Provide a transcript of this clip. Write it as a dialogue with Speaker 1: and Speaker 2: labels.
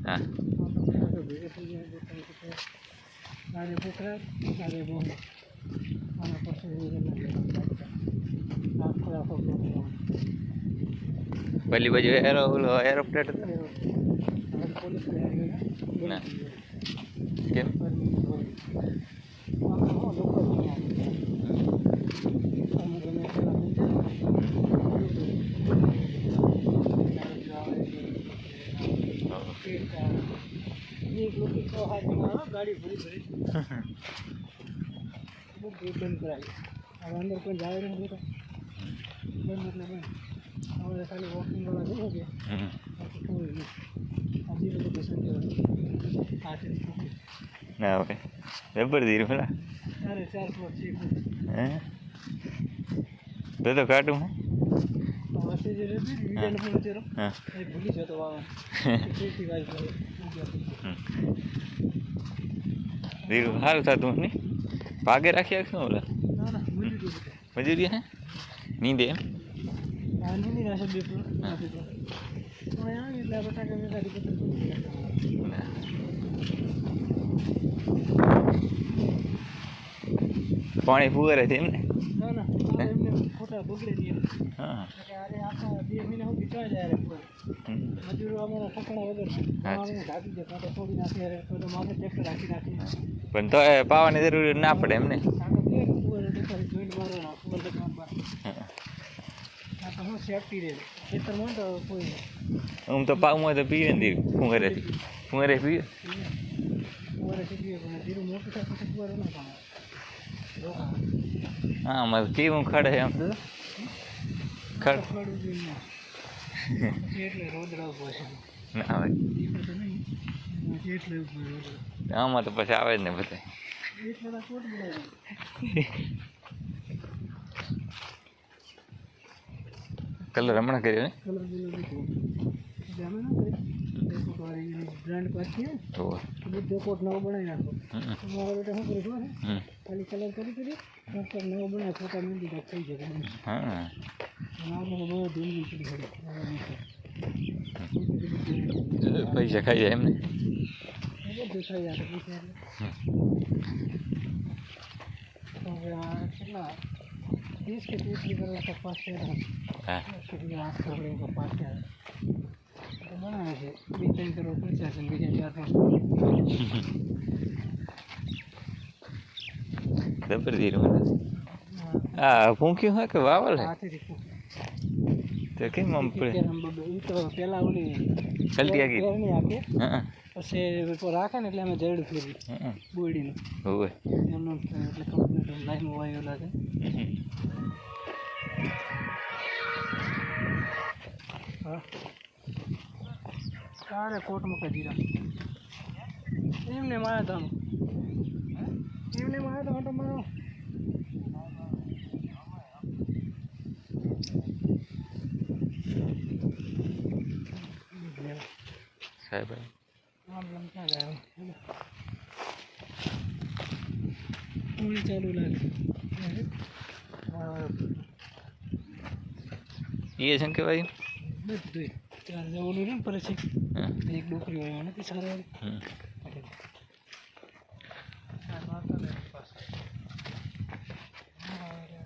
Speaker 1: हाँ पहली बाजू एरोप्लेट ना केम
Speaker 2: गाड़ी भरी भरी बंद कराई अब अंदर कोई जाए नहीं बेटा मतलब हमारे खाली वॉकिंग वाला नहीं हो गया अभी तो पसंद आते
Speaker 1: ना भाई रबर दी रहा
Speaker 2: अरे 4 फुट 6 फुट
Speaker 1: हैं तो काटूं है
Speaker 2: वैसे जो रे वीडियो में चलो
Speaker 1: हां
Speaker 2: एक भूली जातो वाला सेफ्टी गाइड
Speaker 1: वीर हाल था तुमने भागे रखिया क्यों बोला
Speaker 2: ना ना
Speaker 1: मजूरी है नींद है
Speaker 2: नहीं ना सब देखो तो यहाँ इतना बता के मैं गाड़ी पकड़
Speaker 1: पानी फूक रहे थे हमने
Speaker 2: ना ना हमने फोटा बगड़े दिए
Speaker 1: हां
Speaker 2: अरे आपका 2 महीने हो बिता जा रहे पूरा मजूरो हमारा ठकड़ा वगैरह हमारे ढाकी देता तो थोड़ी ना फिर तो माथे ट्रैक्टर राखी राखी
Speaker 1: पण तो पावानी जरूरी ना पड़े हमने
Speaker 2: सेफ्टी रे खेतर में तो कोई
Speaker 1: हम तो पाऊ में तो पीए दी फुंगरे पी
Speaker 2: पूरे से पीए को जीरो मोटर से कुछ पूरा ना पाना
Speaker 1: हां मत की हम खड़े हैं हम तो खड़
Speaker 2: એટલે રોડ રાવ છે
Speaker 1: ના આવે
Speaker 2: એટલે
Speaker 1: આમાં તો પછી આવે જ ને બધા
Speaker 2: એટલા કોટ બનાવી
Speaker 1: કલર હમણાં કર્યો ને
Speaker 2: કલર देखो જામે ના કરે देखो તમારી બ્રાન્ડ પાછી है
Speaker 1: તો
Speaker 2: બધો કોટ નવો બનાવી નાખો તમારા બેટા શું કરે ખબર છે ખાલી કલર કરી કોટ નવો બનાવી ફોટા મેંદી દે થઈ જાય
Speaker 1: હા
Speaker 2: આપણે બહુ દિલ્હી ચડી ગઈ
Speaker 1: પૈસા ખાઈ જાય એમને
Speaker 2: દેખાઈ જાય પૈસા કેટલા 30 के 30 लीटर का पास है
Speaker 1: हां
Speaker 2: कितनी आंख कर रहे हैं पास है तो बना है 2-3 करोड़ खर्चा है बीजे 4-5
Speaker 1: रबर दी रहा हां फूंक्यो है कि वावल है तो के मम पे
Speaker 2: तो पहला उनी
Speaker 1: गलती आ गई
Speaker 2: नहीं आके
Speaker 1: हां
Speaker 2: પછી પર રાખે ને એટલે અમે જડું ફેરી બોડીનું
Speaker 1: હોવે
Speaker 2: એમનો એટલે કમ્પ્લીટ લાઈન વાયો લાગે હા તારે કોટ મૂકે જીરા એમને માયા તમે એમને માયા તો મારો
Speaker 1: સાહેબ
Speaker 2: क्या गया पूरी चालू लगे
Speaker 1: ये छन के भाई
Speaker 2: बस 2 4 जवळून परत एक डोकरी वाली सारा